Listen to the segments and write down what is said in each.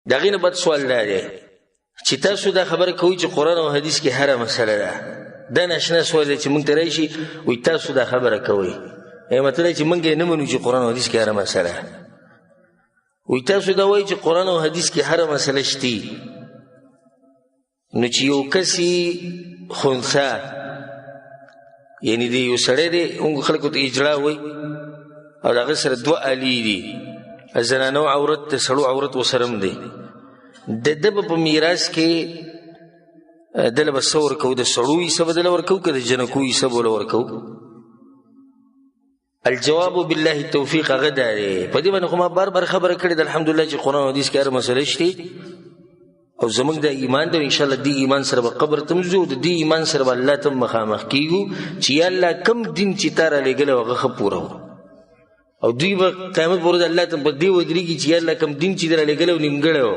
د هغې نه بد سوال دا دی چې تاسو دا خبره کوئ چې قرآن او حدیث کې هره مسله ده. دا ناشنا سوال دی چې موږ ته راشي وایي تاسو دا خبره کوئ، مطلب چې موږ یې نه منو چې قرآن او حدیث کې هره مسله ده. وایي تاسو دا وایي چې قرآن او حدیث کې هره مسله شتي، نو چې یو کسي خنثا یعنی دی یو سړی دی اونګو خلکو ته اجړا وایي او د هغه سره دوه الي دي، زنانو عورت د سړو عورت ورسره هم دی، د ده به په میراث کې دله به څه ورکوو؟ د سړو حصه به دله ورکوو که د جنکو حصه به له ورکوو؟ الجواب بالله التوفیق هغه دا دی. په دې باندې خو ما بار بار خبره کړې ده الحمدلله چې قرآن او حدیث کې هره مسله شته او زموږ د ایمان ده انشاءالله دې ایمان سره به قبر ته ځو، د دې ایمان سره به الله ته مخامخ کېږو چې یا الله کم دین چې تا رالیږلی و هغه ښه پوره و، او دوی به قیامت په ورځ الله ته په دې ودرېږي چې یا الله کم دین چې دې رالیږلی و نیمګړی و،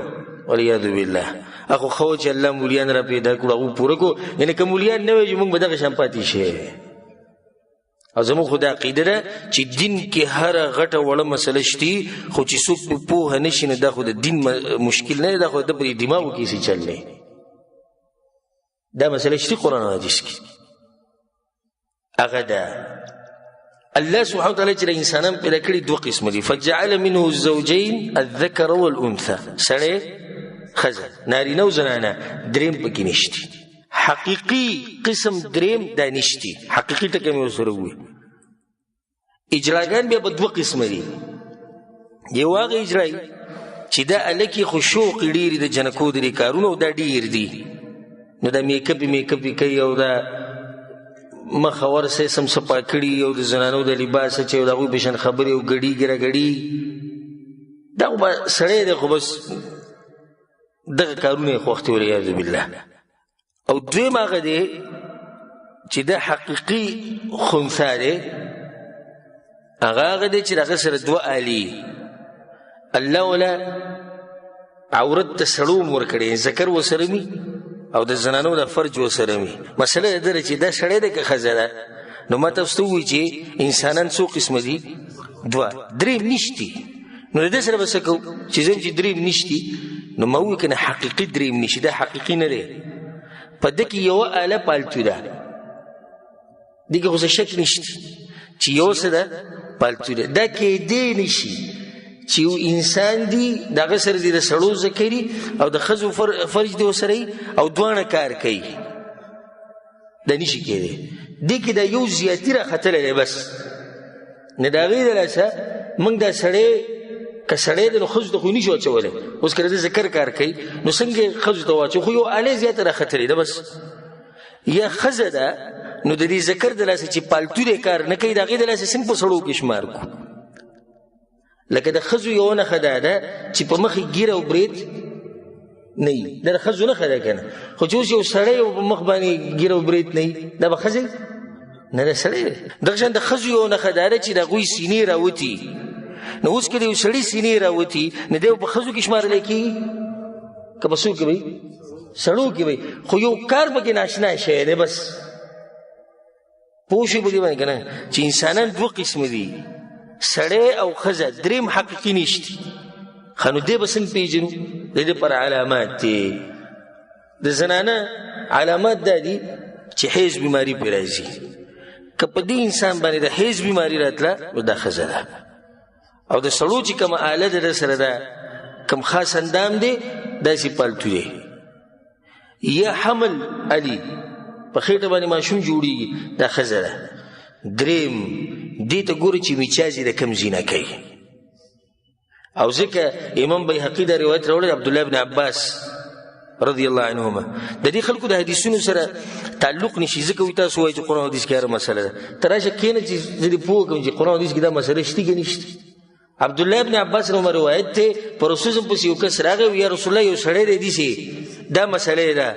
والعیاذ بالله. هغه خو ښه و چې الله مولیان را پیدا کړو هغه پوره کړو، یعنې که مولیان نه وی چې موږ به دغه شان پاتې شی. او زموږ خو دا عقیده ده چې دین کې هره غټه وړه مسله شتي، خو چې څوک په پوهه نه شي نه دا خو د دین مشکل نه دی، دا خو د پرې دماغو کې څه چل دی. دا مسله شتي قرآن او حدیث کې هغه ده. الله سبحانه وتعالی چې انسانان پیدا کړي دوه قسم دي، فجعل منه الزوجین الذکر والانثى، سړی ښځه نارینه او زنانه، دریم پکې نشتی. حقیقي قسم دریم دا نشتی، حقیقي ټکی مې ورسره ووایي. اجراګان بیا په دوه قسمه دي، یو هغه اجرایي چې دا هلکې خو شوق یې ډېر د جنکو درې کارونه او دا ډېر دي، نو دا میکپ یې کوي او دا مخ اور سه سم صفا کړي او د زنانو د لباس چې د هغوی په شان خبرې او ګډي ګډي، دا خو به سړی دی خو بس دغه کارونه یې خوښ دي والعیاذ بالله. او دویم هغه دی چې د حقیقي خنثا دی، هغه دی چې د هغه سره دوه الي، الله ولا عورت د سړو هم ورکړی، ذکر ورسره وي او د زنانو د فرج ورسره وي. مسله دا ده چې دا سړی دی که ښځه ده، نو ما تاسو ته ووایي چې انسانان څو قسمه دي؟ دوه. دریم نشتی، نو د دې سره به څه کوو چې زم چې دریم نشتی، نو ما ووایي که نه حقیقي دریم نشي، دا حقیقي نه دی. په ده کې یوه آله پالتو ده، دې کې خو څه شک نشته چې یو څه ده پالتو ده. دا کیدی نشي چې یو انسان دی د هغه سره د سړو ذکري او د ښځو فرج دی ورسره او دواړه کار کوي، دا نشي کیدی. دې کې دا یو زیاتي راختلی دی بس، نه د هغې د لاسه موږ دا سړی که سړی دی نو ښځو ته خو نشي واچولی، اوس که د ذکر کار کوي نو څنګه ښځو ته واچو، خو یو آلې زیاته راختلی ده بس. یا ښځه ده نو د دې ذکر د لاسه چې پالتو دی کار نه کوي، د هغې د لاسه څنګه په سړو کې شمار کړو. لکه د ښځو یوه نښه دا ده چې په مخ یې ګیره او برید نه وي، دا د ښځو نښه ده که نه، خو چې اوس یو سړی او په مخ باندې ګیره او برید نه وي، دا به ښځه نه ده سړی دی. دغه شان د ښځو یوه نښه دا ده چې د هغوی سینې راوتي، نو اوس که د یو سړي سینې راوتي نو دی په ښځو کې شمارلی کېږي که په څو کې وي؟ سړو کې وي، خو یو کار پکې ناشنا شی دی بس. پوه شوې په دې باندې که نه چې انسانان دوه قسمه دي، سړی او ښځه، دریم حقیقي نشتی. ښه نو دی به څنګه پېژنو؟ د دې لپاره علامات دي. د زنانه علامات دا دي چې حیض بیماري پرې راځي، که په دې انسان باندې د حیض بیماري راتله نو دا ښځه ده. او د سړو چې کومه آله ده سره ده، کوم خاص اندام دی داسې پالتو دی. یا حمل علي په خېټه باندې ماشوم جوړېږي، دا ښځه ده. دریم دې ته ګوري چې میچازي د کم زینه کوي، او ځکه امام بیهقي دا روایت راوړی عبدالله بن عباس رضی الله عنهما. د دې خلکو د حدیثونو سره تعلق نشي، ځکه وایي تاسو وایي چې قرآن حدیث کې هره مسله ده. ته راشه کښېنه چې زه دې پوه کړم چې قرآن حدیث کې دا مسله شته که نشته. عبدالله ابن عباس نوم روایت ته پر رسول الله پسې یو کس راغی، یا رسول الله یو سړی دی داسې دا مسله ده،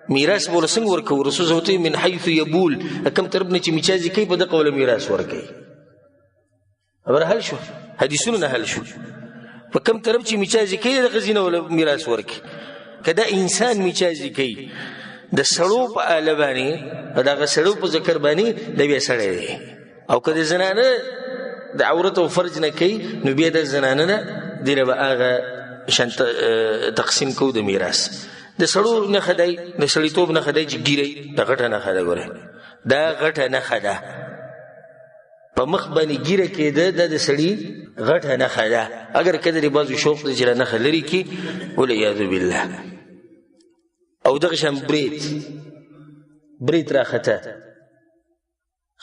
میراث به څنګه ورکوو؟ رسول الله ورته من حیث یبول، کوم طرف نه چې میچازي کوي په دغه ډول میراث ورکوي. خبره حل شو، حدیثونو نه حل شو، په کوم طرف چې میچازي کوي دغه ځینه ول میراث ورکوي. که دا انسان میچازي کوي د سړو په آله باندې، دغه سړو په ذکر باندې، دا بیا سړی دی. او که د زنانه د عورت او فرج نه کوي نو بیا د زنانه نه دې به هغه شان تقسیم کو د میراث د سړو نښه دی د سړیتوب نښه دی چې ګیرئ دا غټه نښه ده ګوره دا غټه نښه ده په مخ باندې ګیره کېده دا د سړي غټه نښه ده اگر که درې بعضو شوق دی چې دا نښه لرې کړي والعیاذ بالله او دغه شان برید راخته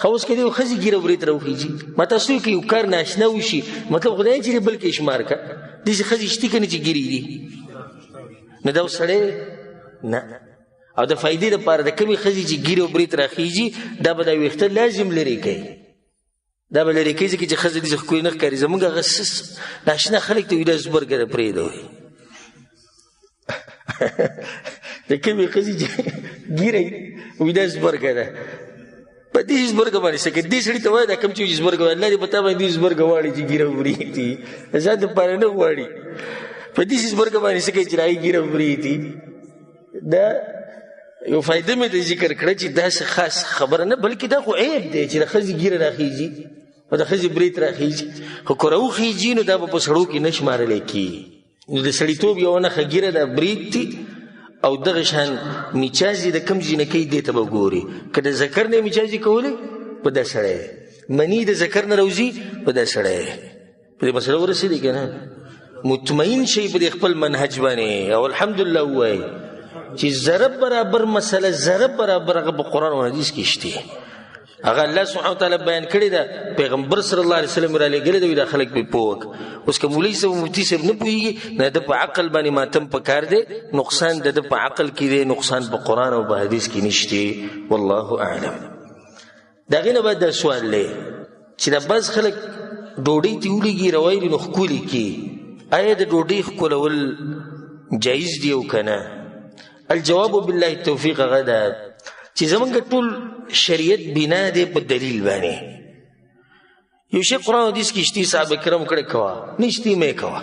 خو اوس که دی یو ښځې ګیره برید راوخیږي ما تاسو که یو کار ناشنا وشي مطلب خدای چې بل کې شمار که داسې ښځې شتي که نه چې ګیرې دي نو دا اوس سړی نه او د فایدې دپاره د کمې ښځې چې ګیره برید راخیږي دا به دا ویښته لازم لرې کوي دا به لرې کوي ځکه چې ښځه داسې ښکلې نه ښکاري زمونږ هغه ناشنا خلک ته وي دا زبرګه ده پرېږده وایي د کمې ښځې چې ګیره وي دا زبرګه ده په دې زبرګه باندې څه کوي دې سړي ته وایه دا کوم چې زبرګه وایي الله دې په تا باندې دې زبرګه غواړي چې ګیره وبرېږدي د ځان دپاره نه غواړي په دې زبرګه باندې څه کوي چې راهي ګیره وبرېږدي دا یو فایده مې د ذکر کړه چې داسې خاص خبره نه بلکې دا خو عیب دی چې د ښځې ګیره راخیږي او د ښځې برید راخیږي خو که راوخیږي نو دا به په سړو کې نه شمارلی کېږي نو د سړیتوب یوه نښه ګیره دا برید دي او دغه شان میچازي د کم جینکۍ دې ته به ګوري که د ذکر نه میچازي کولی په دا سړی مني د ذکر نه روځي په دا سړی په دې مسله ورسېدی که نه مطمئن شئ په دې خپل منهج باندې او الحمدلله ووایئ چې ضرب برابر مسله ضرب برابر هغه په قرآن او حدیث کې شته هغه الله سبحانه وتعالی بیان کړی ده پیغمبر صلی الله علیه وسلم را لېږلی ده وي دا خلک پرې پوه وکړه اوس که مولوي صاحب مفتي صاحب نه پوهېږي نه د په عقل باندې ماتم پکار دی نقصان د په عقل کې دی نقصان په قرآن او په حدیث کې نشته والله اعلم د هغې نه بعد دا سوال دی چې دا بعض خلک ډوډۍ ته ولېږي روایلي نو ښکلي کړي آیا د ډوډۍ ښکلول جایز دی او که نه الجواب بالله التوفیق هغه ده چې زمونږ ټول شریعت بنا دی په دلیل باندې یو شی قرآن حدیث کې شتي صحابه کرام کړی کوه نشتي مې کوه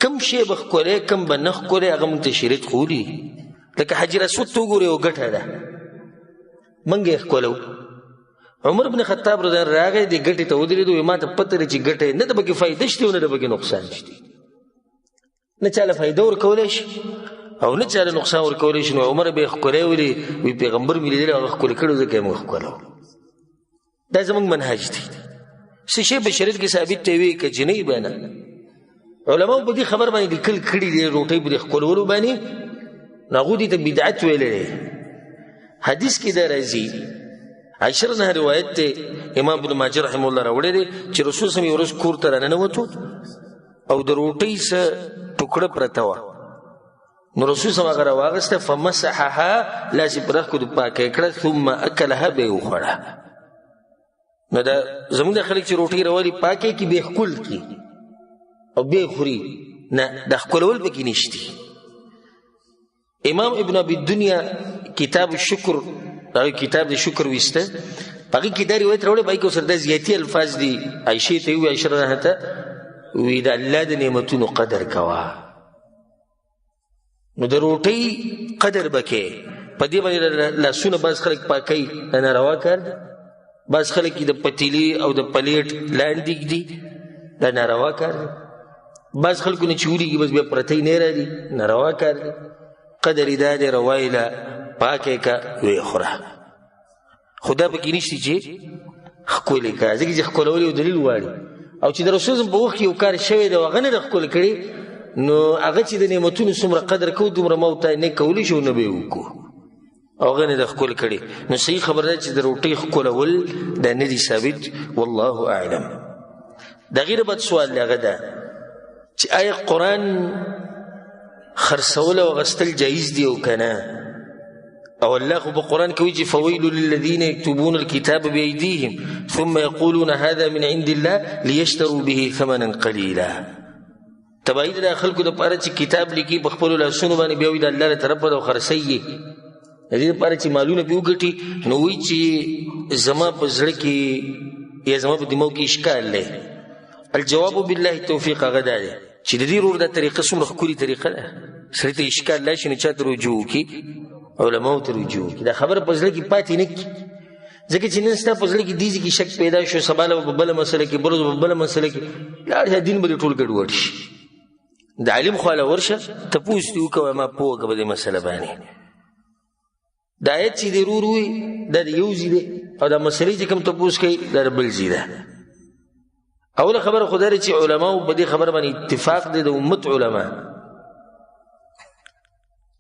کم شی به ښکلی کم به نه ښکلی هغه مونږ ته شریعت ښولي لکه حجر اسود ته وګورې یو ګټه ده مونږ یې ښکلو عمر بن خطاب رضی الله راغی دې ګټې ته ودرېدو ما ته پته ده چې ګټه نه د پکې فایده شته او نه د پکې نقصان شته نه چاله فایده ورکولی شي او نه چاله نقصان ورکولی شي نو عمر به یې ښکلی ولي وي پیغمبر مې لیدلی هغه ښکلي کړی ځکه یې موږ ښکلو دا زموږ منهج دی څه شی په شریعت کې ثابت دی وي که جنۍ به نه علماو په دې خبر باندې لیکل کړي دي روټۍ په دې ښکلولو باندې نو هغوی دې ته بدعت ویلی دی حدیث کې دا راځي عایشه رضی روایت دی امام ابن ماجه رحمه الله راوړی دی چې رسول صلی الله علیه وسلم کور ته راننوتو او د روټۍ څه ټوکړه پرته وه نو رسول صلی الله علیه وسلم هغه راواغسته فمسحها لاس یې پر اخکو د پاکه یې کړه ثم اکلها به یې وخوړه نو دا زموږ د خلک چې روټۍ راولي پاکې کې به ښکل کړي او به یې خوري نه دا ښکلول پکې نشتي امام ابن ابي الدنيا کتاب الشکر هغه کتاب د شکر ویسته په هغې کې دا روایت راوړی په هغې کې ورسره دا زیاتي الفاظ دي عایشې ته یې ووایي عایشه رضی ته وی د الله د نعمتونو قدر کوه نو د روټۍ قدر به کې په دې باندې لاسونه بعض خلک پاکوي دا ناروا کار دی بعض خلک د پتیلې او د پلیټ لاندې ږدي دا ناروا کار دی بعض خلکو نه چې ولیږي بس بیا پرتی نه راځي ناروا کار دی قدر یې دا دی روایله پاکې که ویې خوره خو دا پکې نشته چې ښکلې که ځکه چې ښکلول یو دلیل غواړي او چې د رسول په وخت کې یو کار شوی دی او هغه نه ده ښکلې کړې نو هغه چې د نعمتونو څومره قدر کوو دومره ما ورته نه کولی شو نه به یې وکړو او هغه نه ده ښکل کړې نو صحیح خبر ده چې د روټۍ ښکلول دا نه دي ثابت والله اعلم د هغې نه بعد سوال دی هغه ده چې آیا قرآن خرڅول او اخیستل جایز دي او که نه او الله خو په قرآن کې وایي چې فویل للذین یکتبون الکتاب بأیدیهم ثم یقولون هذا من عند الله لیشتروا به ثمنا قلیلا تبعید د خلکو دپاره چې کتاب لیکي په خپلو لاسونو باندې بیا وایي د الله له طرفه ده او خرڅوي یې د دې دپاره چې مالونه پرې وګټي نو وایي چې زما په زړه کې یا زما په دماغ کې اشکال دی الجواب بالله التوفیق هغه دا دی چې د دې رور دا طریقه څومره ښکلې طریقه ده سړي ته اشکال راشي نو چا ته رجوع وکړي علماو ته رجوع وکړي دا خبره په زړه کې پاتې نه کړي ځکه چې نن ستا په زړه کې دې کې شک پیدا شو سبا له به بله مسله کې بل به بله مسله کې لاړ دین به دې ټول ګډوډ شي د عالم خواله ورشه تپوس دې وکوه ما پوهه که په دې مسله باندې دا آیت چې دی رور وي دا د یو ځي دی او دا مسلې چې کوم تپوس کوي دا د بل ځي ده اوله خبره خو دا دی چې علماو په دې خبره باندې اتفاق دی د امت علما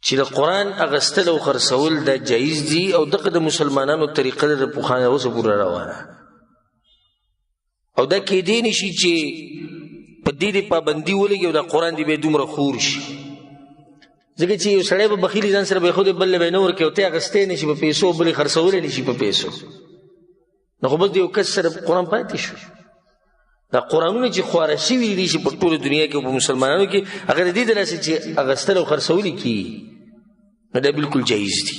چې د قرآن اغستل او خرڅول دا جایز دي او دغه د مسلمانانو طریقه د پخوانۍ اوسه پوره روانه او دا کېدی نشي چې په دې د پابندي ولګي او دا قرآن دې به دومره خور شي ځکه چې یو سړی به بخیلي ځان سره به خود بل به نه ورکوي او ته اغستی نشي په پیسو بلې خرڅولی نشي په پیسو نو خو بس د یو کس سره قرآن پاتې شو دا قرآنونه چې خواره شوي دي چې په ټوله دنیا کې او په مسلمانانو کې هغه د دې دلاسې چې اغستل او خرڅولي کېږي نو دا بلکل جایز دي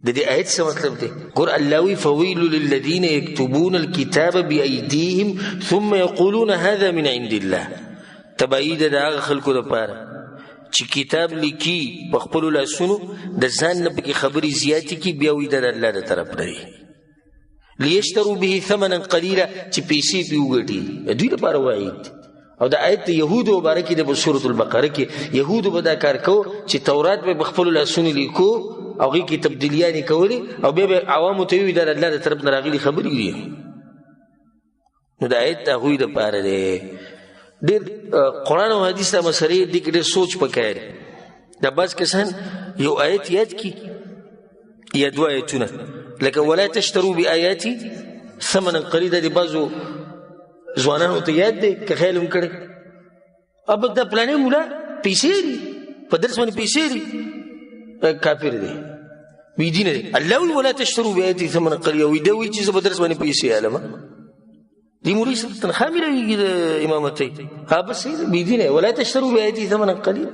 د دې آیت څه مطلب دی ګور الله وی فویل للذین یکتبون الکتاب بأیدیهم ثم یقولون هذا من عند الله تبعید د هغه خلکو دپاره چې کتاب لیکي په خپلو لاسونو د ځان نه پکې خبرې زیاتې کړي بیا وایي دا د الله د طرف نه دی لیشتروا به ثمنا قلیلا چې پیسې پې وګټي دوی لپاره وعید او د آیت د یهودو باره کې د په سورة البقره کې یهودو به دا کار کو چې تورات به په خپلو لاسونو لیکو او هغې کې تبدیلیانې کولې او بیا به عوامو ته وي دا د الله د طرف نه راغلي خبرې دي نو د آیت د هغوی دپاره دی ډېر قرآن او حدیث ته مسلې دې کې ډېر سوچ پکار دا بعض کسان یو آیت یاد کړي یا دوه آیتونه لکه ولا تشتروا بآیاتي ثمنا قلیلا د بعضو ځوانانو ته یاد دی که خیال هم کړی اب دا پلانې مولا پیسې دي په درس باندې پیسې دي کافر دی بېدینه دی الله وایي ولا تشتروا بآیاتي ثمنا قلیلا وایي دا وایي چې زه په درس باندې پیسې علمه دې مولوي صاحب تنخوا ملویږي د امامتۍ ها بس بېدینه ولا تشتروا بآیاتي ثمنا قلیلا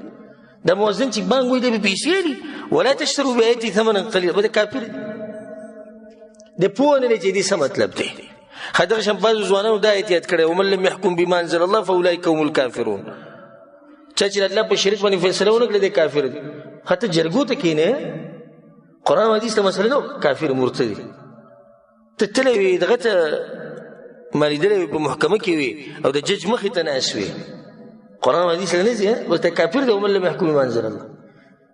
دا مؤذن چې بانګ وایي دا به پیسې دي ولا تشتروا بآیاتي ثمنا قلیلا به د کافر دی د پوه نه دی چې دې څه مطلب دی دغه شان بعضو ځوانانو دا آیت یاد کړی ومن لم يحکم بما انزل الله فاولئک هم الکافرون چا چې الله په شریک باندې فیصله ونه کړې دی کافر دی ته جرګو ته کښېنې قرآن او حدیث ته مسله نه کافر مرتدي ته تللی وې دغه ته مالیدلی وې په محکمه کې وې او د جج مخې ته ناست وې قرآن او حدیث ته نه ځي بس ته کافر دی ومن لم يحکم بما انزل الله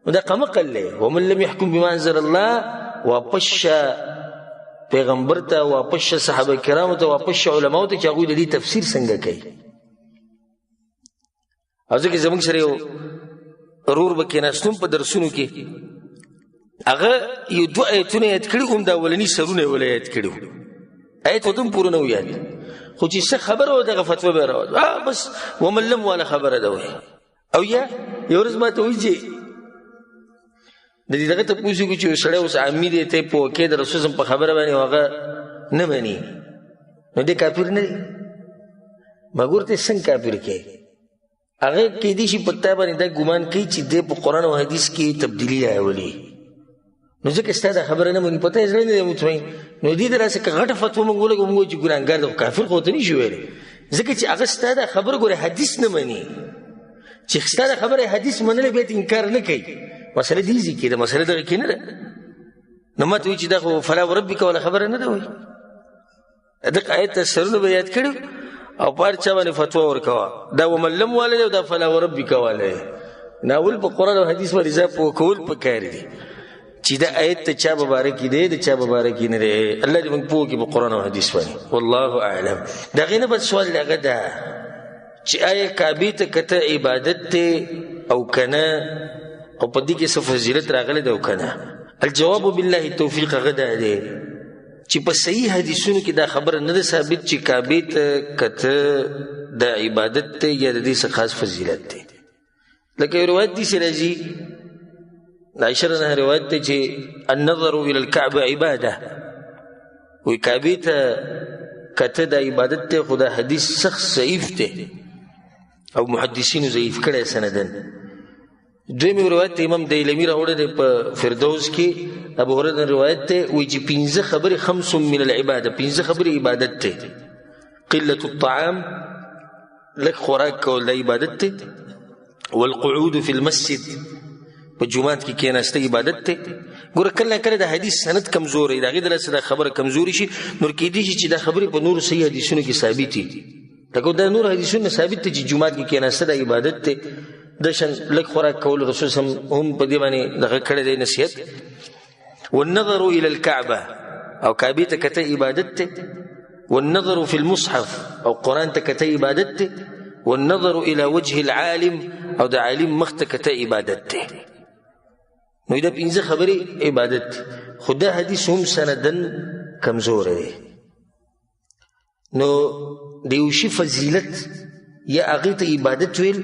نو دا قمقل دی ومن لم يحکم بما انزل الله واپس شه پیغمبر ته واپس شه صحابه کرامو ته واپس شه علماو ته چې هغوی د دې تفسیر څنګه کوي او ځکه زموږ سره یو رور به کېناستون په درسونو کې هغه یو دوه آیتونه یاد کړي هم د اولني سرونه یې وله یاد کړي آیت ورته هم پوره نه و یاد خو چې څه خبره وه دغه فتوه به یې راوړه بس وملم والا خبره ده وایي او یا یو ورځ ما ته وایي چې د دې دغه تپوس وکړو چې یو سړی اوس عامي دی ته یې پوه کې د رسول په خبره باندې هغه نه مني نو دی کافر نه دی ما ګور ته څنګه کافر کوي هغه کېدای شي په تا باندې دا ګمان کوي چې دی په قرآن او حدیث کې تبدیلي راولي نو ځکه ستا دا خبره نه مني پته یې زړه نه دی مطمئن نو دې ته راسه که غټه فتوه موږ ولګو موږ وایو چې ګناهګار دی کافر خو ورته نه شي ویلی ځکه چې هغه ستا دا خبره ګورې حدیث نه مني چې ستا دا خبره حدیث منلی بیا انکار نه کوي مسله دې ځي کې ده مسله دغه کې نه ده نو ما ته وایي چې دا خو فلا وربک والا خبره نه ده وایي دغه آیت ته سرونه به یاد کړي او په هر چا باندې فتوا ورکوه دا وملم والا دی او دا فلا وربک والا دی ناول په قرآن او حدیث باندې ځان پوه کول پکار دي چې دا آیت ته چا مبارکي دی د چا مبارکي نه دی الله دې موږ پوه کړي په قرآن او حدیث باندې والله اعلم د هغې نه بل سوال د هغه ده چې آیا کعبې ته کته عبادت دی او که نه او په دې کې څه فضیلت راغلی دی او که نه الجواب بالله التوفیق هغه دا دی چې په صحیح حدیثونو کې دا خبره نه ده ثابت چې کعبې ته کته د عبادت دی یا د دې څه خاص فضیلت دی لکه یو روایت داسې راځي د عایشه رضی الله عنها روایت دی چې النظر الى الکعبه عباده وایي کعبې ته کته د عبادت دی خو دا حدیث سخت ضعیف دی او محدثینو ضعیف کړی سندن دویم روایت ته امام دیلمی راوړی دی په فردوس کې ابو هریره روایت ته وایي چې 15 خبرې 5 من العباده 15 خبرې عبادت ته قلة الطعام لک خوراک کول د عبادت ته والقعود في المسجد په جومات کې کېناسته عبادت ته ګوره کله کله د حدیث سند کمزوری د هغې د لاسه دا خبره کمزوري شي نور کېدای شي چې دا خبرې په نورو صحیح حدیثونو کې ثابت دي لکه دا نور حدیثونه ثابت دي چې جومات کې کېناسته د عبادت ته د شان لږ خوراک کول رسول هم په دې باندې دغه کړی دی نصیحت. والنظر الى الكعبه او کعبې ته کته عبادت ته. والنظر في المصحف او قرآن ته کته عبادت ته. والنظر الى وجه العالم او د عالم مخ ته کته عبادت ته. نو دا پنځه خبرې عبادت. خو دا حدیث هم سندن کمزور دی. نو د یو شي فضیلت یا هغې ته عبادت ویل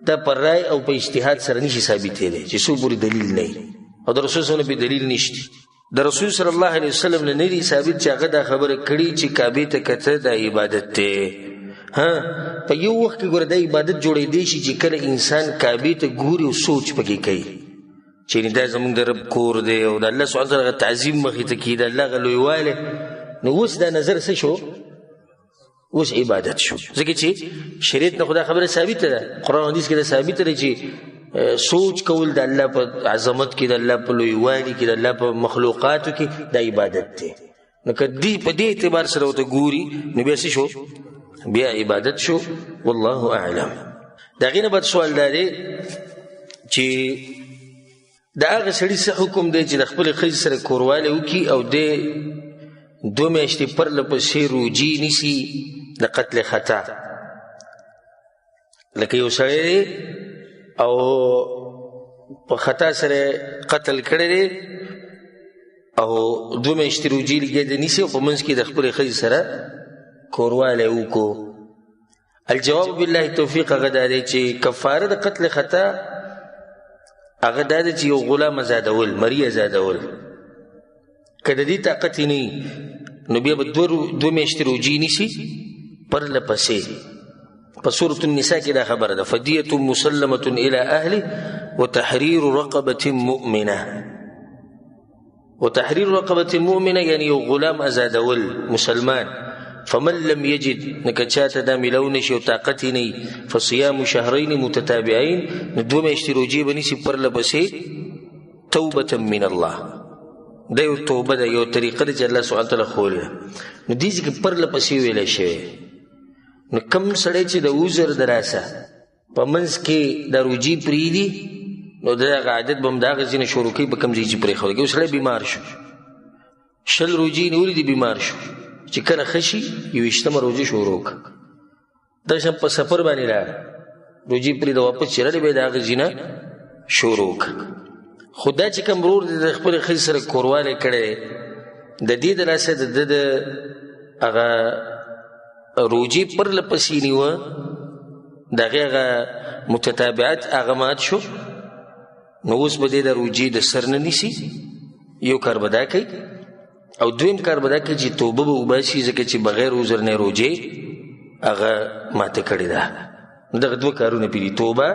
دا پر رای او په اجتهاد سره نشي ثابتېدی چې څو پورې دلیل نه وي او د رسول صلی الله علیه وسلم دلیل نشته. د رسول صلی الله علیه وسلم نه دی ثابت چې هغه دا خبره کړي چې کعبې ته کته دا عبادت دی. په یو وخت کې ګوره دا عبادت جوړېدی شي چې کله انسان کعبې ته ګوري او سوچ پکې کوي چې دا زموږ د رب کور دی او د الله سبحانه وتعالی تعظیم مخې ته کړي د الله هغه لویوالی. نو اوس دا نظر څه شو؟ اوس عبادت شو. ځکه چې شریعت نه خو دا خبره ثابته ده، قرآن حدیث کې دا ثابته ده چې سوچ کول د الله په عظمت کې، د الله په لویوالي کې، د الله په مخلوقاتو کې دا عبادت دی. نو که په دې اعتبار سره ورته ګوري نو بیا څه شو؟ بیا عبادت شو. والله اعلم. د هغې نه بعد سوال دا دی چې د هغه سړي څه حکم دی چې د خپلې ښځې سره کوروالی وکړي او دی 2 میاشتې پرله پسې روجي نیسي د قتل خطا. لکه یو سړی دی او په خطا سره قتل کړی دی او 2 میاشتې روجي لګیا دی نیسي او په منځ کې د خپلې ښځې سره کوروالی وکړو. الجواب بالله توفیق هغه دا دی چې کفاره د قتل خطا هغه دا دی چې یو غلام ازادول، مری ازادول. که د دې طاقت یې نه نو بیا به 2 میاشتې روجي نیسي پرله پسې. په سورة النساء کې دا خبره ده فدیة مسلمة الى اهله وتحرير رقبة مؤمنه. وتحرير رقبة مؤمنه یعنی یو غلام ازادول مسلمان. فمن لم يجد نکه چاته دا میلو نشي او طاقت یې نه فصيام شهرين متتابعين نو 2 میاشتې روجي به نیسي پرله پسې توبة من الله. دا یو توبه ده، یو طریقه ده چې الله سبحانه وتعالی ښوولې ده. نو دې ځای کې پرله پسې ویلی شوی. نو کوم سړی چې د عذر د راسه په منځ کې دا روجي پرېږدي نو د هغه عادت به هم د هغه ځای نه شروع کوي په کوم ځای چې پرېښودی. یو سړی بیمار شو، 20 روجي نیولي دي، بیمار شو، چې کله ښه شي 21مه روجي شروع کړه. داسې په سفر باندې راغی، روجي پرېږده، واپس چې راغلی بیا د هغه ځای نه شروع کړه. خو دا چې کوم ورور د خپلې ښځې سره کوروالی کړی د دې د لاسه د ده د هغه روجي پرله پسې نیوه، د هغې هغه متتابعت هغه مات شو. نو اوس به دې د روجي د سر نه نیسي. یو کار به دا کوي او دویم کار به دا کوي چې توبه به وباسي ځکه چې بغیر عذر نه روجې هغه ماته کړې ده. دغه 2 کارونه پې دي، توبه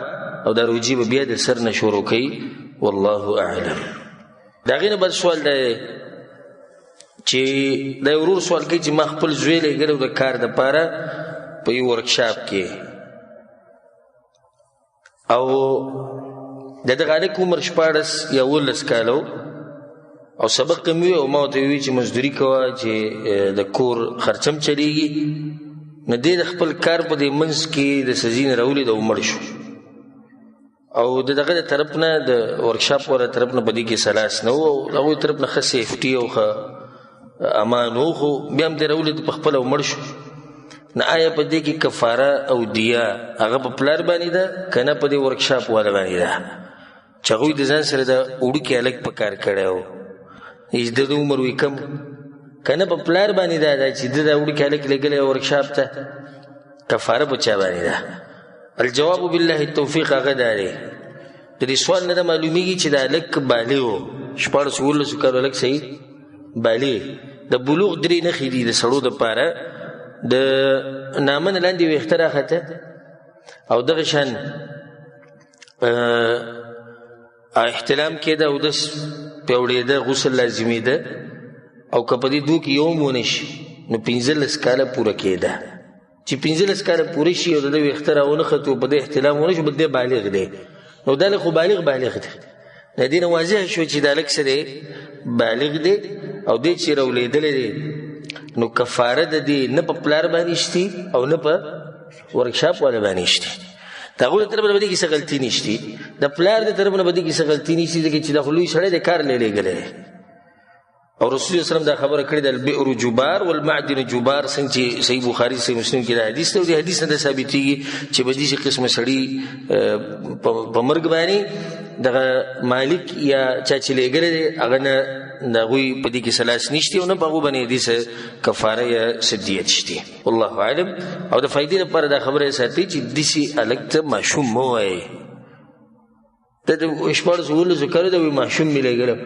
او دا روجي به بیا د سر نه شروع کوي. والله اعلم. د هغې نه بل سوال دی چې دا یو ورور سوال کوي چې ما خپل زوی لېږلی د کار دپاره په یو ورکشاپ کې او د دغه هلک عمر 14 یا 19 کاله او سبق کم وي او ما ورته ووي چې مزدوري کوه چې د کور خرچم چلیږي. نو دی د خپل کار په دې منځ کې د سزي نه راولید او مړ شو او دغه د طرف نه د ورکشاپ والا طرف نه په دې کې سلاس نه و او هغوی طرف نه ښه سیفټي او ښه امان و، خو بیا هم دی راولید په خپله او مړ شو. نو آیا په دې کې کفاره او دیه هغه په پلار باندې ده که نه په دې ورکشاپ والا باندې ده چې هغوی د ځان سره د وړوکي هلک په کار کړی و، د ده عمر وي کم، که نه په پلار باندې ده چې ده دا وړوکي هلک لېږلی ورکشاپ ته، کفاره په چا باندې ده؟ الجواب بالله التوفیق هغه دا دی د دې سوال نه ده معلومیږي چې دا هلک بالغ و، 14-19 کالو هلک صحیح بالغ. د بلوغ 3 نښې دي د سړو دپاره، د نامه نه لاندې ویښته راخته او دغه شان احتلام کېده او دس پیوړېده، غسل لازمېده او که په دې 2 کې یو هم ونه شي نو 15 کاله پوره کېده. چې 15 کاله پوره شي او د ده ویښته راونښتو په دې احتلام ونه شو بل دی بالغ دی. نو دا خو بالغ دی. د دې نه واضح شو چې دا هلک څه دی؟ بالغ دی او دی چې راولېدلی دی نو کفاره د دې نه په پلار باندې شتي او نه په ورکشاپ والا باندې شتي. د هغوی د طرف نه به دې کې څه غلطي نشتي د پلار د طرف نه به دې کې څه غلطي نشتي ځکه چې دا خو لوی سړی دی کار لیږلی او رسول الله وسلم دا خبره کړې ده البئر جبار والمعدن جبار څنګه چې صحیح بخاري صحیح مسلم کې دا حدیث دی او دې حدیث نه دا ثابتېږي چې به داسې قسمه سړي په مرګ باندې دغه مالک یا چا چې لیږلی دی هغه نه د هغوی په دې کې څه لاس نشتي او نه په هغو باندې دې څه کفاره یا څه دیت شتي والله اعلم او د فایدې لپاره دا خبره یې ساتئ چې داسې هلک ته ماشوم مه وایئ ته د 14 کالو ته وایي ماشوم مې لیږلی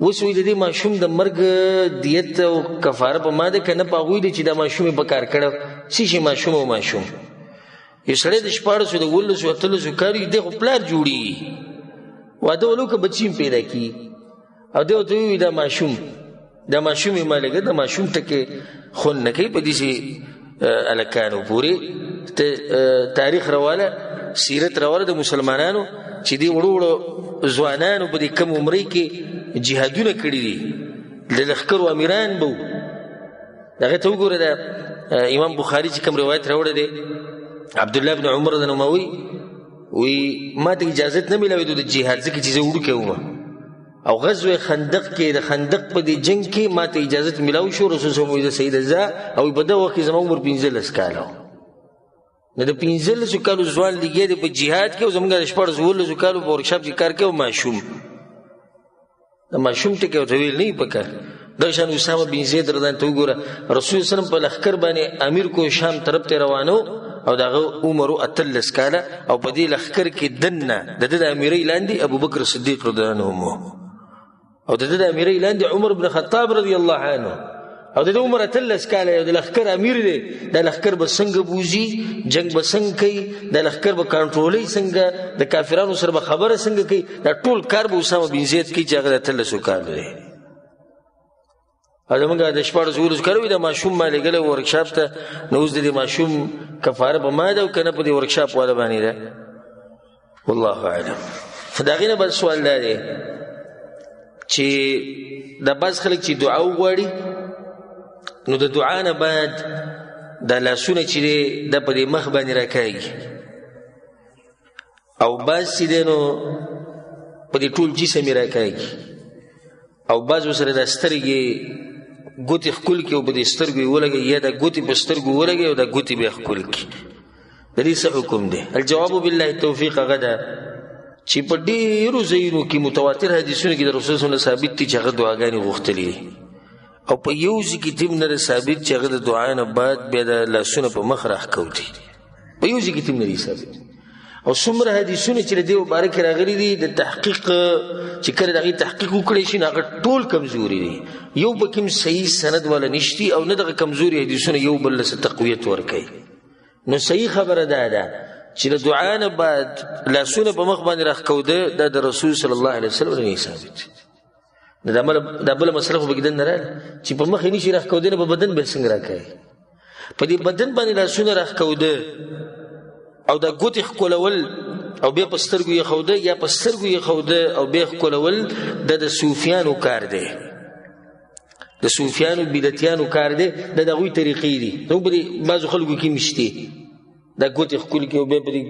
اوس وایي د دې ماشوم د مرګ دیت او کفاره په ما ده که نه په هغوی دی چې دا ماشوم یې په کار کړی څه شي ماشوم او ماشوم یو سړی د 14 د 18 کالو دی خو پلار جوړېږي واده ولو که بچی هم پیدا کړي او دی ورته ووایي دا ماشوم یې ما لږه د ماشوم ټکې خون نه کوي په داسې هلکانو پورې تاریخ راواله سیرت راواله د مسلمانانو چې دې وړو وړو ځوانانو په دې کم عمرۍ کې جهادونه کړي دي د لښکرو امیران به وو هغې ته وګوره دا امام بخاري چې کوم روایت راوړی دی عبدالله بن عمر د نومه وی ما ته اجازت نه میلاوېدو د جهاد ځکه چې زه وړوکی وم او غزوه خندق کې د خندق په دې جنګ کې ما ته اجازت میلاو شو رسول صلی الله علیه وسلم سیده زه او په دغه وخت کې زما عمر 15 کاله نو د 15 کالو ځوان لګیا دی په جهاد کې او زموږ د 14 کالو په ورکشاپ کې کار کوي ماشوم د ماشوم ټکی ورته ویل نه پکار دغه شان اسامه بن زید رضی الله عنه وګوره رسول الله صلی په لښکر باندې امیر کو شام طرف ته روانو او دغه عمر 13 کاله او په دې لښکر کې دنه د امیرۍ لاندې ابوبکر صدیق رضی الله عنه او د امیرۍ لاندې عمر بن خطاب رضی الله عنه او د عمر 13 کاله یو د لښکر امیر دی د لښکر به څنګه بوځي جنګ به څنګه کوي د لښکر به کنټرولوي څنګه د کافرانو سره به خبره څنګه کوي دا ټول کار به اسامه بن زید کوي چې هغه د 13 کال دی او زموږ د 14 کالو د ماشوم ما لېږلی ورکشاپ ته نو اوس د دې ماشوم کفاره په ما ده او که نه په دې ورکشاپ والا باندې ده والله اعلم د هغې نه بل سوال دا دی چې دا بعض خلک چې دعا وغواړي نو د دعا نه بعد دا لاسونه چې دی دا په دې مخ باندې راکاږي او بعض چې دی نو په دې ټول جسم یې راکاږي او بعض ورسره دا سترګې ګوتې ښکل کړي او په دې سترګو یې ولګوي یا دا ګوتې په سترګو ولګوي او دا ګوتې بیا ښکل کړي د دې څه حکم دی الجواب بالله التوفیق هغه ده چې په ډېرو ځایونو کې متواتر حدیثونو کې د رسول صلی الله علیه وسلم ثابت دي چې هغه دعاګانې غوښتلي دي او په یو ځای کې تم نه ثابت چې هغه د دعا نه بعد بیا د لاسونه په مخ راښکو دي په یو ځای کې تم نه ثابت او څومره حدیثونه چې د دې مبارک راغلي دي د تحقیق چې کله د هغې تحقیق وکړی شي نو هغه ټول کمزوري دي یو پکې هم صحیح سند والا نشتي او نه دغه کمزوري حدیثونه یو بل له تقویت ورکوي نو صحیح خبره دا ده چې د دعا نه بعد لاسونه په مخ باندې راښکوده دا د رسول صلی الله علیه وسلم نه ثابت دا بله مسله خو پکې دننه راغله چې په مخ یې نشي راښکوده نه په بدن به څنګه راکوي په دې بدن باندې لاسونه راښکوده او دا ګوتې ښکلول او بیا په سترګو یې ښوده یا په سترګو یې ښوده او بیا ښکلول دا د صوفیانو کار دی د صوفیانو بدعتیانو کار دی دا د هغوی طریقې دي زموږ په دې بعضو خلکو کې مشتې دا ګوتې ښکل کړي او بیا په دې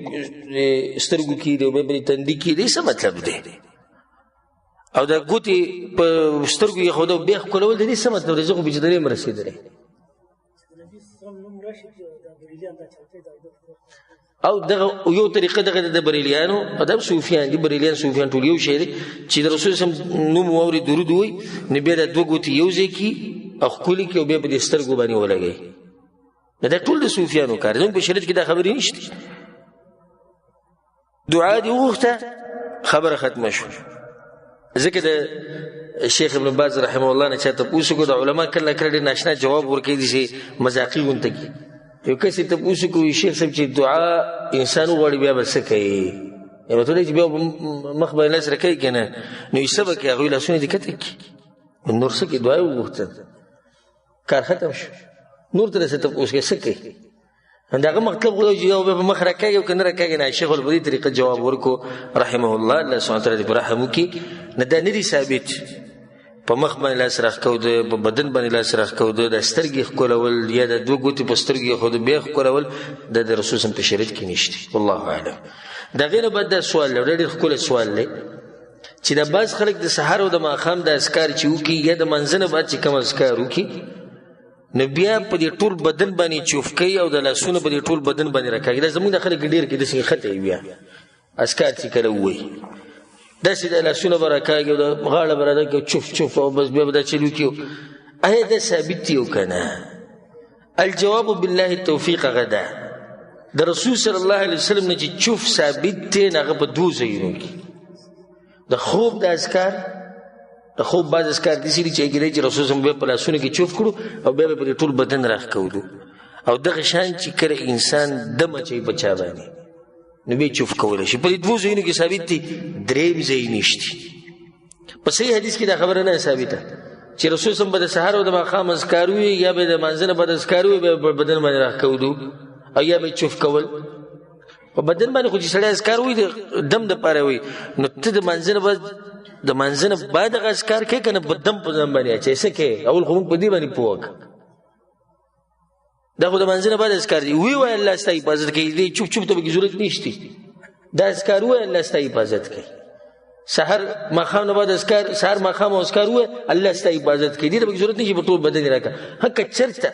سترګو کې دی او بیا په دې تندي کې دی څه مطلب دی او دا ګوتې په سترګو یې ښوده او بیا ښکلول د دې څه مطلب دی زه خو بجدرې یم رسېدلی او دغه یو طریقه دغه د بریلیانو ادب صوفیان دي بریلیان صوفیان ټول یو شی دی چې د رسول صلی الله علیه وسلم نوم واوري درود وایي نو بیا د دوه ګوتې یو ځای کړي او ښکلي کړي او بیا په دې سترګو باندې ولګوي دا ټول د صوفیانو کار زموږ په شریعت کې دا خبرې نشته دعا دې وغوښته خبره ختمه شو ځکه د شیخ ابن باز رحمه الله نه چا تپوس وکړو د علما کله کله ډېر ناشنا جواب ورکوي داسې مذاقي غونته کې یو کس یې تپوس وکړو شیخ صاحب چې دعا انسان وغواړي بیا به څه کوي یا به ته چې بیا مخ باندې لاس راکوي که نه نو یې څه به کوي هغوی لاسونه دې کته کړي نور څه کوي دعا یې وغوښتل کار ختم شو نور ته څه تپوس کوي څه کوي همدغه مطلب خو چې یو به په مخ راکاږي او که نه راکاږي نه شیخ په دې طریقه جواب ورکړو رحمه الله الله سبحانه وتعالی دې په رحم وکړي نه دا نه دي ثابت په مخ باندې لاس راښکوده، په بدن باندې لاس راښکوده، د سترګې ښکلول یا د دوه ګوتې په سترګې ایښوده بیا ښکلول، دا د رسول صلی الله علیه وسلم په شریعت کې نشته. والله اعلم. د هغې نه بعد دا سوال دی، ډېر ښکلی سوال دی چې د بعض خلک د سحر او د ماښام د اذکار چې وکړي یا د منځه نه بعد چې کوم اذکار وکړي نو بیا په دې ټول بدن باندې چوف کوي او د لاسونو په دې ټول بدن باندې راکاږي. دا زموږ د خلک ډېر کې داسې خطه وي بیا اذکار چې کله ووایي داسې د لاسونه به راکاږي او د غاړه به راکاږي چوف چوف او بس بیا به دا چل وکړي. آیا دا ثابت دی او که نه؟ الجواب بالله التوفیق هغه ده د رسول صلی الله علیه وسلم نه چې چوف ثابت دی نه هغه په دوو ځایونو کې د خوب د اذکار، د خوب بعض اذکار داسې دي چې کېدای چې رسول صلی الله علیه وسلم په لاسونو کې چوف کړو او بیا به په ټول بدن راښکولو، او دغه شان چې کله انسان دم اچوي په چا باندې نو بیا چوف کولی شي. په دې دوو ځایونو کې ثابت دي، درېیم ځای نشته. په صحیح حدیث کې دا خبره نه ثابته چې رسول صلی الله علیه وسلم به د سحر او د ماښام اذکار وي یا به د مانځه نه بعد اذکار وي بیا په بدن باندې راښکولو او یا به چوف کول. په بدن باندې خو چې سړی اذکار وي د دم دپاره وي نو ته د مانځه نه بعد هغه اذکار کوې که نه په دم په ځان باندې اچوې څه کوې؟ اول خو موږ په دې باندې پوه کړه دا خو د مانځه نه بعد اذکار دي. وی وایه الله ستا حفاظت کوي، دې چوپ چوپ ته پکې ضرورت نشته. دا اذکار وایه الله ستا حفاظت کوي. سحر ماښام نه بعد اذکار، سحر ماښام او اذکار وایه الله ستا حفاظت کوي، دې ته پکې ضرورت نه چې په ټول بدن یې راکړه. ها که چېرته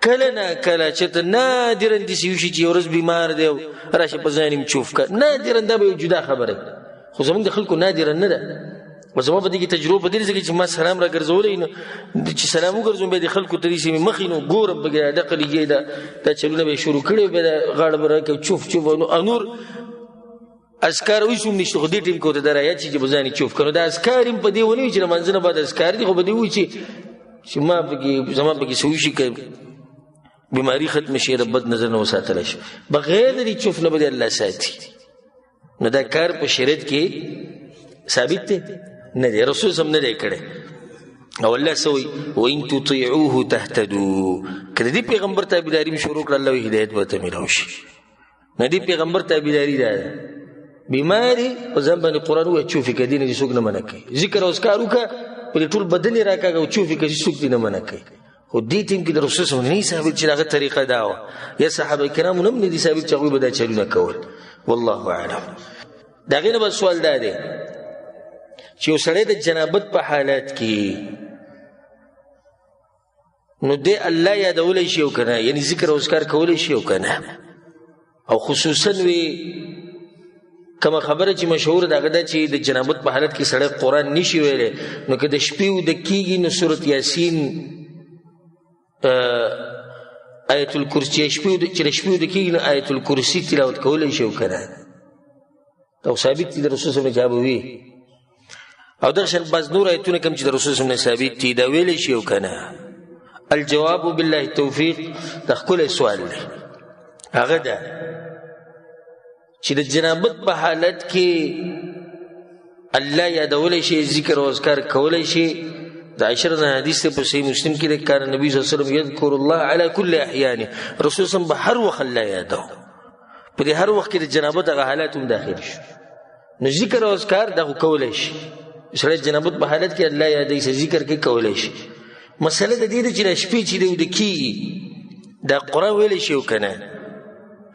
کله نه کله چېرته نادرا داسې وشي چې یو ورځ بیمار دی او راشه په ځان یې چوف کړه، نادرا دا به یو جدا خبره خو زموږ د خلکو نادرا نه ده. و زما په دې کې تجربه په دې ځکه چې ما سلام را ګرځولی نو چې سلام وګرځوم بیا د خلکو ته داسې مې مخې نو ګورم پکې دقه لګي دا چلونه به یې شروع کړي بیا د غاړه به راکوي چوف چوف او نور اذکار اوس هم نشته. خو دې ټیم کې ورته دا رایاد شي چې به ځان یې چوف کړو. دا اذکار هم په دې ونه وي چې له منځه نه بعد اذکار دي، خو په دې وایي چې ما پکې زما پکې څه وشي که بیماری ختم شي د بد نظر نه وساتلی شي بغیر د دې چوف نه به دې الله ساتي. نو دا کار په شریعت کې ثابت دی نه دی، رسول صلی الله علیه وسلم نه دی کړی. او الله څه وایي وان تطیعوه تهتدوا، که د دې پیغمبر تابعداري مې شروع کړه الله وایي هدایت به ته میلاو شي. نه دې پیغمبر تابعداري دا ده بیماري په ځان باندې قرآن ووایه چوف یې که دې نه دې څوک نه منع کوي. ذکر او اذکار وکړه په دې ټول بدن یې راکاږه او چوف یې که څوک دې نه منع کوي. خو دې ټیم کې د رسول صلی الله علیه وسلم نه ثابت چې هغه طریقه دا وه یا صحابه کرامو نه هم نه دي ثابت چې هغوی به دا چلونه کول. والله اعلم. د هغې نه به سوال دا دی چې یو سړی د جنابت په حالت کې نو دی الله یادولی شي او که نه، یعنې ذکر او اذکار کولی شي او که نه. او خصوصا وی کومه خبره چې مشهور ده هغه ده چې د جنابت په حالت کې سړی قرآن نشي ویلی نو که د شپې اوده کېږي نو سورت یاسین آیت الکرسی چې د شپې اوده کېږي نو آیت الکرسی تلاوت کولی شي او که نه. او ثابت دي د رسول صلی الله علیه وسلم جواب وي او دغه شان بعض نور آیتونه کوم چې د رسول صلی الله علیه وسلم ثابت دي دا ویلی شي او که نه. الجواب بالله التوفیق دا ښکلی سوال دی. هغه ده چې د جنابت په حالت کې الله یادولی شي، ذکر او اذکار کولی شي. د عائشہ رضی الله حدیث په صحیح مسلم کې د کان نبی صلی الله علیه وسلم یذکر الله علی کل احیانه، رسول صلی الله علیه وسلم به هر وخت الله یادو. په دې هر وخت کې د جنابت هغه حالات هم داخل شي نو ذکر او اذکار دا خو کولی شي. سړی جنابت په حالت کې الله یادوي ذکر کې کولی شي. مسله د دې ده چې د شپې چې د اوده کېږي دا قرآن ویلی شي او که نه.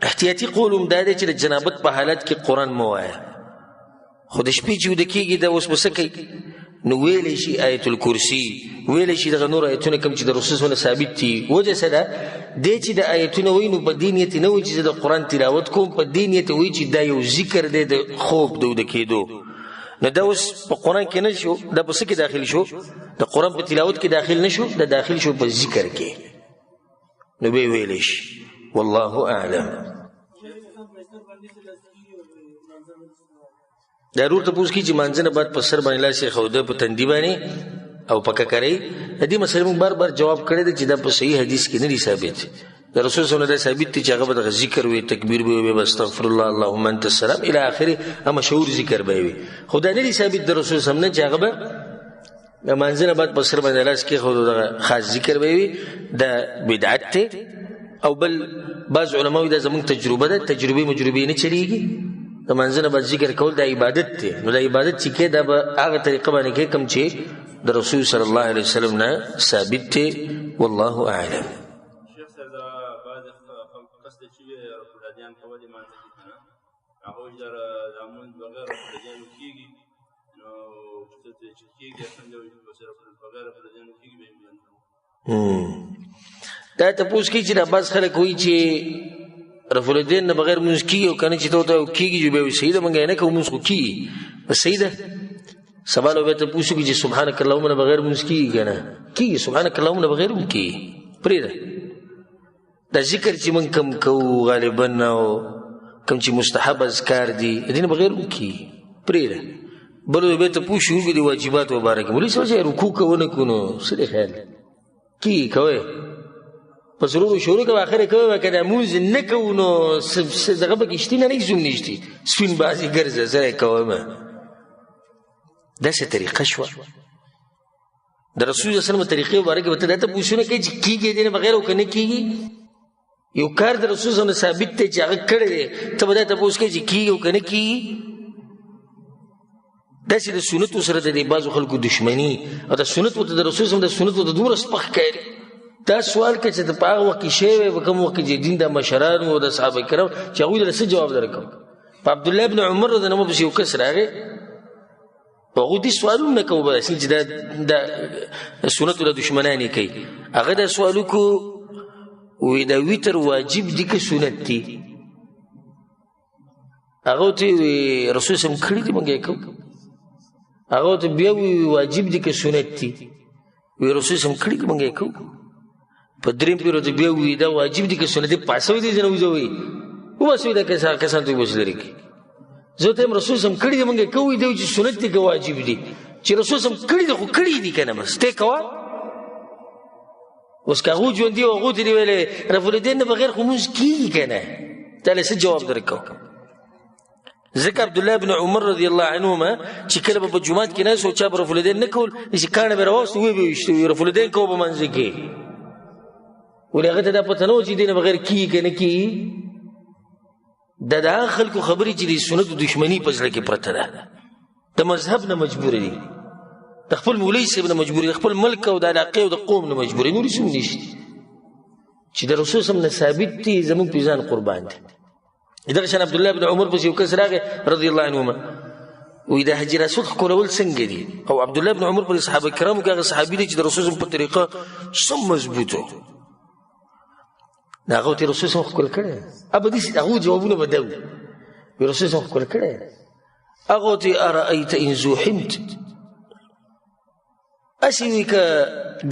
احتیاطي قول هم دا دی چې د جنابت په حالت کې قرآن مه وایه، خو د شپې چې اوده کېږي دا اوس به څه کوي نو ویلی شي آیت الکرسی، ویلی شي دغه نور آیتونه کوم چې د رسول صلی الله علیه وسلم ثابت دي. وجه څه ده دی چې د آیتونه وایي نو په دې نیت نه وایي چې زه د قرآن تلاوت کوم، په دې نیت وایي چې دا یو ذکر دی د خوب د اوده کېدو. نو دا اوس په قرآن کې نه شو، دا په څه کې داخل شو؟ د قرآن په تلاوت کې داخل نه شو، دا داخل شو په ذکر کې نو به ویلی شي. والله اعلم. دا رور ته پوس کی چې مانځه نه بعد په سر باندې لاس یې ښوده په تندي باندې او په ککرۍ. د دې مسلې موږ بار بار جواب کړی دی چې دا په صحیح حدیث کې نه دي ثابت. د رسول صلی الله علیه وسلم ثابت دي چې هغه به دغه ذکر وي، تکبیر به وي، استغفر الله اللهم انت السلام الی اخره، مشهور ذکر به وي. خو دا نه دي ثابت د رسول صلی الله علیه وسلم نه چې هغه به د مانځه نه بعد په سر باندې لاس کېښودو دغه خاص ذکر به وي. دا بدعت دی. او بل بعض علما وایي دا زموږ تجربه ده، تجربې مجربې نه چلېږي. د مانځه نه بعد ذکر کول دا عبادت دی. نو دا عبادت چې کې دا به هغه طریقه باندې کې کوم چې د رسول صلی الله علیه وسلم نه ثابت دی. والله اعلم. شیخ صاحب دا بعض خلق قصد چې فلادیان کول مانځي کنه هغه د امون بغیر فلادیان کیږي نو چې کیږي څنګه وي بغیر فلادیان کیږي به دا تاسو کې چې د بعض خلک وایي چې رفع الدین نه بغیر مونږ کیږي او کنه چې ته کیږي جو به صحیح ده مونږ نه کوو مونږ خو کیږي بس صحیح ده. سوال به ته پوښتنه کې چې سبحانك اللهم نه بغیر مونږ کیږي کنه کیږي سبحانك اللهم نه بغیر مونږ کیږي پرې ده. دا ذکر چې مونږ کم کوو غالبا او کم چې مستحب اذکار دي دین بغیر مونږ کیږي پرې ده. بل به ته پوښتنه کې واجبات مبارک مولوی صاحب رکوع کوونه کونو سره خیال کی کوي پس ورو شروع کوي اخر کوي کنه موز نه کوونو دغه به کشتي نه زوم نشتی سپین بازی ګرځه زره کوم دا څه طریقه شو د رسول الله صلی الله علیه وسلم طریقې مبارک به ته پوښتنه کوي چې کیږي دین بغیر او کنه کیږي یو کار د رسول الله ثابت ته چې هغه کړی دی ته به ته پوښتنه کوي چې کیږي او کنه کیږي. دا چې د سنت سره د بعضو خلکو دشمنی او د سنت او د رسول الله د سنت او د دومره سپخ کوي. دا سوال کې چې په هغه وخت کې شی په کوم وخت کې دین د مشران او د صحابه کرام چې هغه له څه جواب درکو. په عبد الله ابن عمر رضی الله عنه په یو کس راغی هغه دې سوالونه کوي بس چې د سنت او د دشمنانی کوي هغه د سوالو کو وې دا ویتر واجب دي که سنت دي هغه ته رسول سم کړی دی مونږه کوو هغه ته بیا واجب دي که سنت دي وی رسول سم کړی دی مونږه کوو په دریم پیرو ته بیا وی دا واجب دي که سنت دي پاسوي دي نه وځوي واسوي دا کسان ته وځلري کی زه ته رسول سم کړی دی مونږه کوو دی چې سنت دي که واجب دي چې رسول سم کړی دی خو کړی دی کنه بس ته کوا اوس کاغو ژوند دی او غو دی ویلې رفع الدین بغیر خو موږ کیږي کنه تل څه جواب درکو. ذکر عبد الله بن عمر رضی الله عنهما چې کله په جمعات کې نه سو چا رفع الدین نه کول چې کانه به راوستو وی به رفع الدین کو به منځ کې ولغه ته دا پته نو چې دین بغیر کیږي کنه کیږي د خلکو خبرې چې د سنت دښمنی په ځل کې پرته ده د مذهب نه مجبور دي د خپل مولوی صاحب نه مجبور دي خپل ملک او د علاقې او د قوم نه مجبور دي نور څه نشي چې د رسول صلی الله علیه وسلم ثابت دي زمون په ځان قربان دي. اذا شان عبد الله بن عمر په یو کس راغی رضی الله عنهما وې د حج رسول کولول څنګه دي او عبد الله بن عمر په صحابه کرامو کې هغه صحابي دي چې د رسول په طریقه سم مضبوطو دا هغه رسول صلی الله علیه وسلم کړه ابدي هغه جوابونه بدو رسول صلی الله علیه وسلم کړه هغه ته ارايت ان زوحمت اسی ک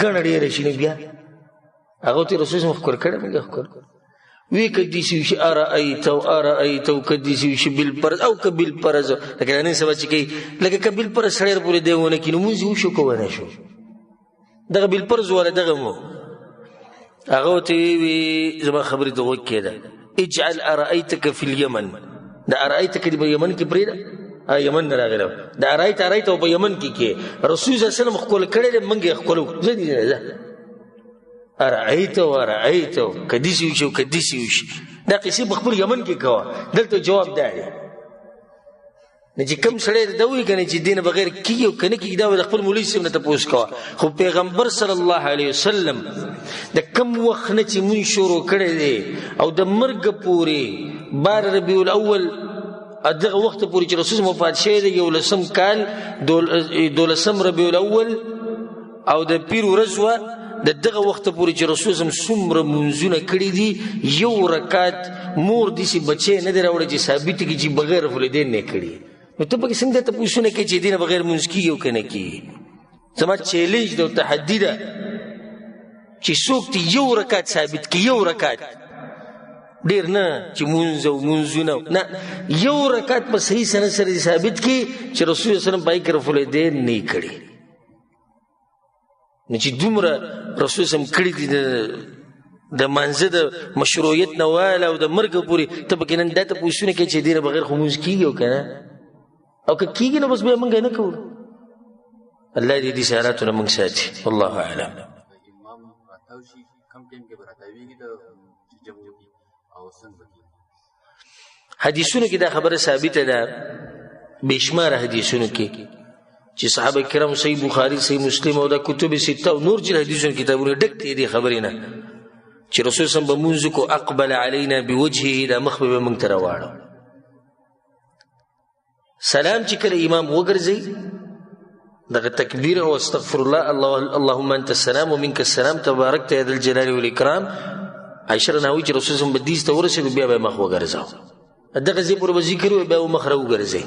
غنړې رشي بیا هغه ته رسول صلی الله علیه وسلم کړه موږ وی کدی شي ارايت او ارايت کدی شي بالپرز او کبالپرز لکه نن سبا چې کی لکه کبالپرز سره پورې دیونه کینو موږ یو شو کوونه شو دغه بالپرز ولا دغه مو هغه ته وی زما خبرې ته وکړه اجعل ارايتك في اليمن دا ارايتك دی په یمن کې پرې یمن راغله دا ارايت او په یمن کې رسول صلی الله علیه وسلم خپل کړه منګه خپل زدي ارايت کدیسی وشو دا قصې بخبر یمن کې کوا دلته جواب دی نه چې کوم سړی دوی کنه چې دین بغیر کیو کنه کې دا خپل مولوی سم نه تاسو کوا خو پیغمبر صلی الله علیه وسلم د کم وخت نه چې مون شروع کړی دی او د مرګ پورې بار ربیع الاول دغه وخت پورې چې رسول وفات شوی دی یو لسم کال دولسم ربیع الاول او د پیر ورځ دغه وخت پورې چې رسول سم څومره منځونه کړی دي یو رکعت مور دې سي بچي نه دراوړي چې ثابت کی چې بغیر فلدین نه کړی نو ته به څنګه ته پوښتنه کوي چې دین بغیر منځ کیږي او کنه کیږي زما چیلنج د تحدي ده چې څوک یو رکعت ثابت کی یو رکعت ډیر نه چې منځونه نه یو رکعت په صحیح سند سره ثابت کی چې رسول صلی الله علیه وسلم بغیر فلدین نه کړی نه چې دومره رسول سم کړی دي د منځه د مشروعیت نواله او د مرګ پورې ته پکې نن دته پوښتنه کوي چې دین بغیر خموز کیږي او کنه او که کیږي نو بس به موږ نه کوو الله دې اشاراتونه موږ ساتي والله اعلم. امام راټاوشي کم ټیم کې راټاويږي د جمهوریت او څنګه حدیثونو کې دا خبره ثابته ده بشمار حدیثونو کې چې صحابه کرام صحیح بخاری صحیح مسلم او د کتب سته او نور چې حدیثونو کتابونه ډک دي خبرې نه چې رسول صلی الله علیه وسلم بمونځ کو اقبل علینا بوجهه دا مخ به موږ ته راواړو سلام چې کله امام وګرځي دغه تکبیر او استغفر الله اللهم انت السلام ومنك السلام تباركت يا ذا الجلال والاكرام عائشہ رناوی چې رسول صلی الله علیه وسلم بدیس ته ورسېد بیا به مخ وګرځاو دغه زی پر ذکر او بیا مخ راوګرځي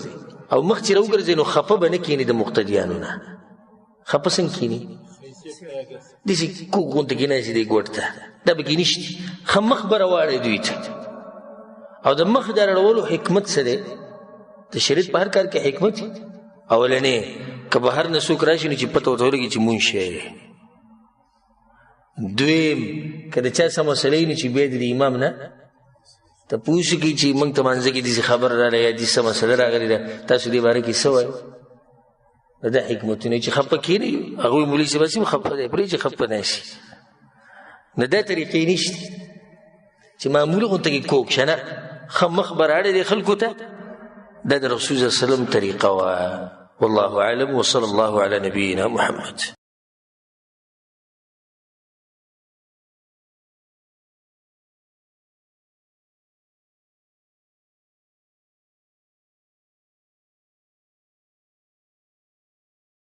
او مخ چې راوګرځي نو خفه بنه کینی د مقتدیانو نه خفه څنګه کینی دسی کوګونته کینای شي دی ګوټه دا به کینیشت خمخ برواړې دوی ته او د مخ درړولو حکمت سره د شریعت په هر کار کې حکمت اولنې که بهر نه څوک راشي نو چې پته ورته ولګي چې مونږ شی دویم که د چا څه مسلې نه چې بیا د امام نه ته پوښتنه چې موږ ته منځ کې دې خبر راغلی یا دې څه مسله راغلی ده تاسو دې باره کې څه وایو دا حکمتونه چې خفه کینی هغه مولوی صاحب سم خفه دی پرې چې خفه نشي نه دا طریقې نشته چې معموله غونته کې کوک شنه خمخ براړي دي خلکو ته دا د رسول الله صلی الله علیه وسلم طریقه والله اعلم وصلى الله على نبينا محمد